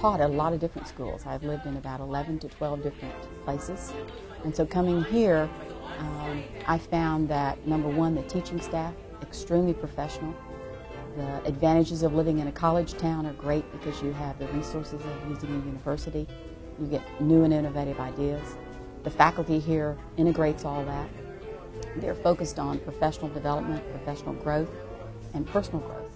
taught at a lot of different schools. I've lived in about 11 to 12 different places. And so coming here, I found that, number one, the teaching staff, extremely professional. The advantages of living in a college town are great because you have the resources of using a university. You get new and innovative ideas. The faculty here integrates all that. They're focused on professional development, professional growth, and personal growth.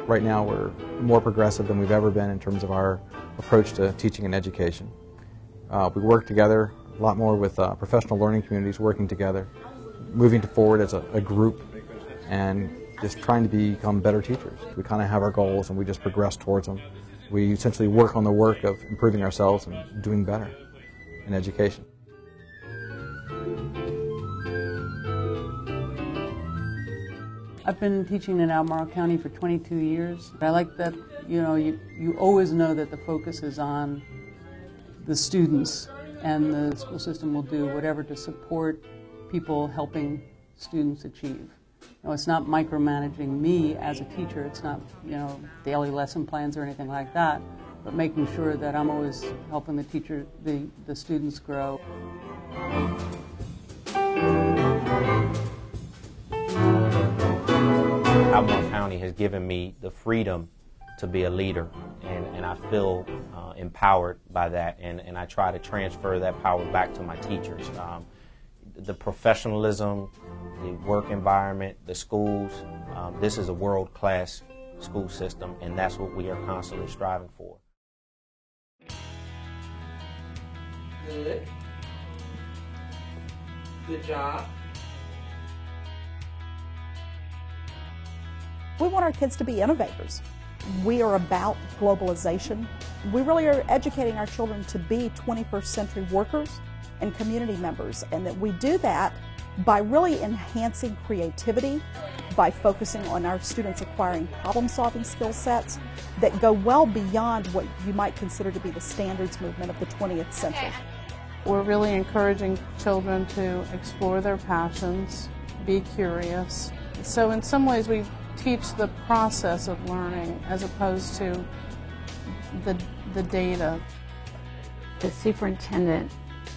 Right now we're more progressive than we've ever been in terms of our approach to teaching and education. We work together a lot more with professional learning communities, working together, moving forward as a group, and just trying to become better teachers. We kind of have our goals and we just progress towards them. We essentially work on the work of improving ourselves and doing better in education. I've been teaching in Albemarle County for 22 years. I like that, you always know that the focus is on the students, and the school system will do whatever to support people helping students achieve. It's not micromanaging me as a teacher. It's not, daily lesson plans or anything like that, but making sure that I'm always helping the students grow. Albemarle County has given me the freedom to be a leader, and I feel empowered by that, and I try to transfer that power back to my teachers. The professionalism, the work environment, the schools, this is a world-class school system, and that's what we are constantly striving for. Good. Good job. We want our kids to be innovators. We are about globalization. We really are educating our children to be 21st century workers and community members, and that we do that by really enhancing creativity, by focusing on our students acquiring problem-solving skill sets that go well beyond what you might consider to be the standards movement of the 20th century. We're really encouraging children to explore their passions, be curious. So in some ways we teach the process of learning as opposed to the data. The superintendent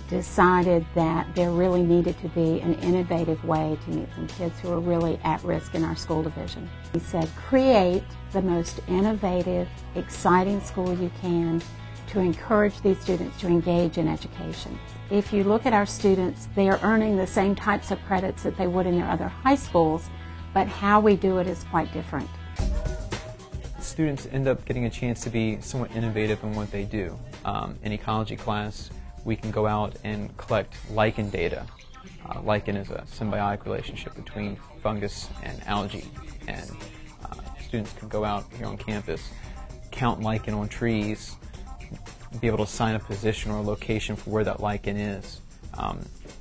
decided that there really needed to be an innovative way to meet some kids who are really at risk in our school division. He said, create the most innovative, exciting school you can to encourage these students to engage in education. If you look at our students, they are earning the same types of credits that they would in their other high schools, but how we do it is quite different. Students end up getting a chance to be somewhat innovative in what they do. In ecology class, we can go out and collect lichen data. Lichen is a symbiotic relationship between fungus and algae, and students can go out here on campus, count lichen on trees, be able to assign a position or a location for where that lichen is.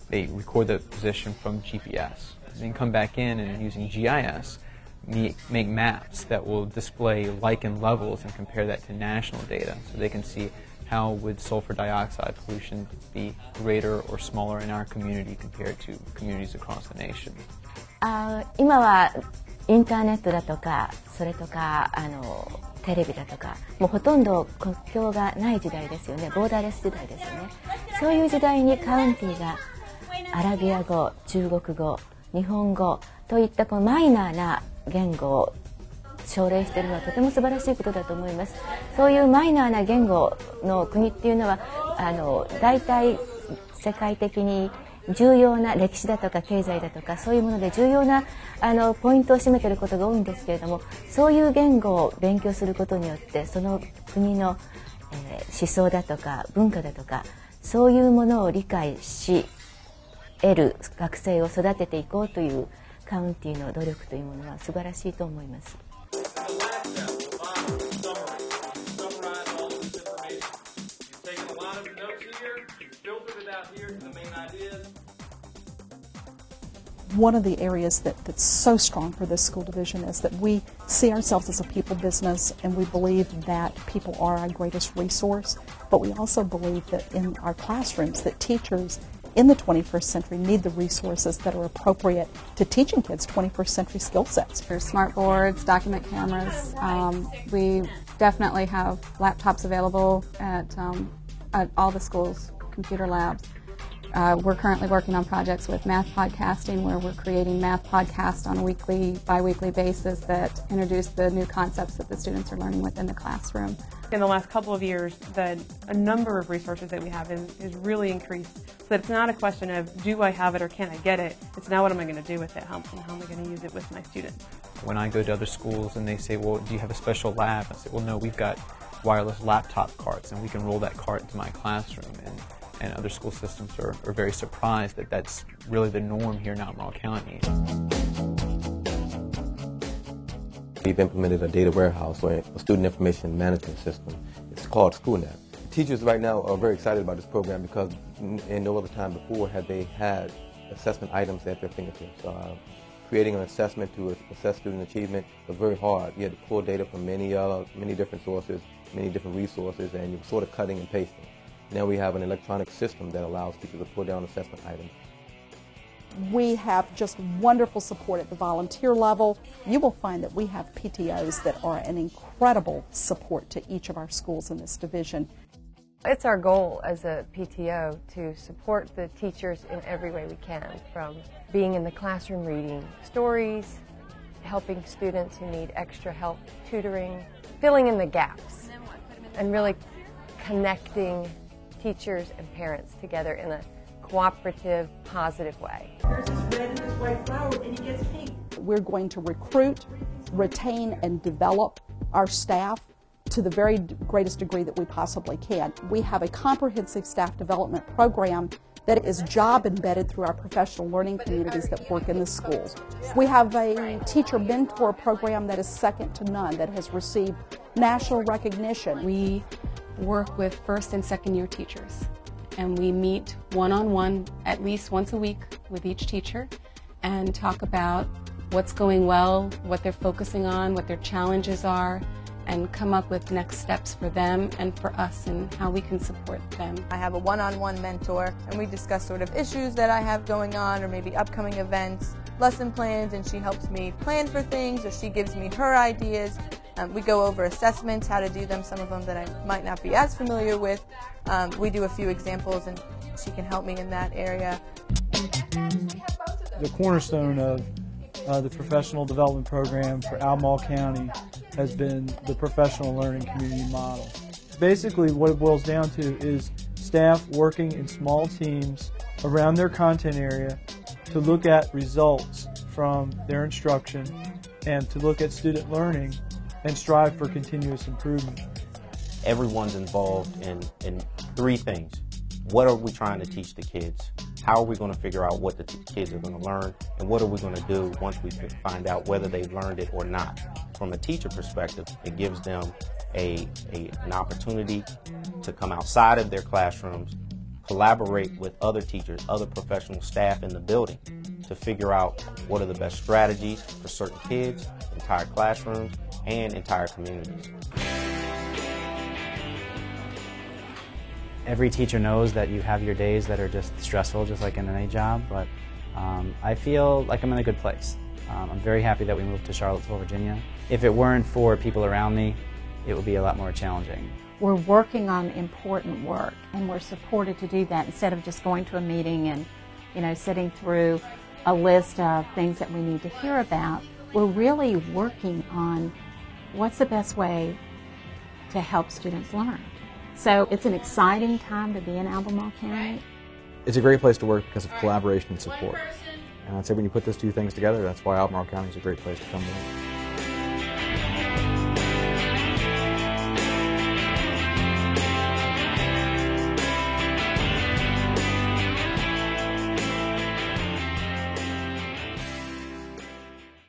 They record the position from GPS. Then come back in and using GIS, make maps that will display lichen levels and compare that to national data, so they can see how would sulfur dioxide pollution be greater or smaller in our community compared to communities across the nation. 今はインターネットだとか、それとかテレビだとか、もうほとんど国境がない時代ですよね。ボーダーレス時代ですよね。そういう時代にカウンティがアラビア語、中国語、日本語といったこのマイナーな言語を奨励しているのはとても素晴らしいことだと思います。そういうマイナーな言語の国っていうのは大体世界的に重要な歴史だとか経済だとかそういうもので重要なポイントを占めていることが多いんですけれども、そういう言語を勉強することによってその国の、思想だとか文化だとかそういうものを理解し得る学生を育てていこうというカウンティの努力というものは素晴らしいと思います。One of the areas that's so strong for this school division is that we see ourselves as a people business, and we believe that people are our greatest resource, but we also believe that in our classrooms that teachers in the 21st century need the resources that are appropriate to teaching kids 21st century skill sets. There's smart boards, document cameras. We definitely have laptops available at all the schools, computer labs. We're currently working on projects with math podcasting, where we're creating math podcasts on a weekly, bi-weekly basis that introduce the new concepts that the students are learning within the classroom. In the last couple of years, a number of resources that we have is really increased. So that it's not a question of do I have it or can I get it, it's now what am I going to do with it, how am I going to use it with my students. When I go to other schools and they say, well, do you have a special lab? I say, well, no, we've got wireless laptop carts and we can roll that cart into my classroom. And other school systems are very surprised that that's really the norm here in Albemarle County. We've implemented a data warehouse or a student information management system. It's called SchoolNet. Teachers right now are very excited about this program because in no other time before had they had assessment items at their fingertips. Creating an assessment to assess student achievement was very hard. You had to pull data from many different sources, many different resources, and you're sort of cutting and pasting. Now we have an electronic system that allows people to pull down assessment items. We have just wonderful support at the volunteer level. You will find that we have PTOs that are an incredible support to each of our schools in this division. It's our goal as a PTO to support the teachers in every way we can, from being in the classroom reading stories, helping students who need extra help tutoring, filling in the gaps, and really connecting teachers and parents together in a cooperative, positive way. There's this red and this white flower, and he gets pink. We're going to recruit, retain, and develop our staff to the very greatest degree that we possibly can. We have a comprehensive staff development program that is job embedded through our professional learning communities that work in the schools. We have a teacher mentor program that is second to none, that has received national recognition. We work with first and second year teachers, and we meet one-on-one at least once a week with each teacher and talk about what's going well, what they're focusing on, what their challenges are, and come up with next steps for them and for us and how we can support them. I have a one-on-one mentor, and we discuss sort of issues that I have going on or maybe upcoming events, lesson plans, and she helps me plan for things, or she gives me her ideas. We go over assessments, how to do them, some of them that I might not be as familiar with. We do a few examples, and she can help me in that area. The cornerstone of the professional development program for Albemarle County has been the professional learning community model. Basically, what it boils down to is staff working in small teams around their content area to look at results from their instruction and to look at student learning and strive for continuous improvement. Everyone's involved in three things. What are we trying to teach the kids? How are we going to figure out what the kids are going to learn? And what are we going to do once we find out whether they've learned it or not? From a teacher perspective, it gives them an opportunity to come outside of their classrooms, collaborate with other teachers, other professional staff in the building to figure out what are the best strategies for certain kids, entire classrooms, and entire communities. Every teacher knows that you have your days that are just stressful, just like in any job, but I feel like I'm in a good place. I'm very happy that we moved to Charlottesville, Virginia. If it weren't for people around me, it would be a lot more challenging. We're working on important work, and we're supported to do that instead of just going to a meeting and, sitting through a list of things that we need to hear about. We're really working on what's the best way to help students learn. So it's an exciting time to be in Albemarle County. It's a great place to work because of collaboration and support. And I'd say when you put those two things together, that's why Albemarle County is a great place to come to.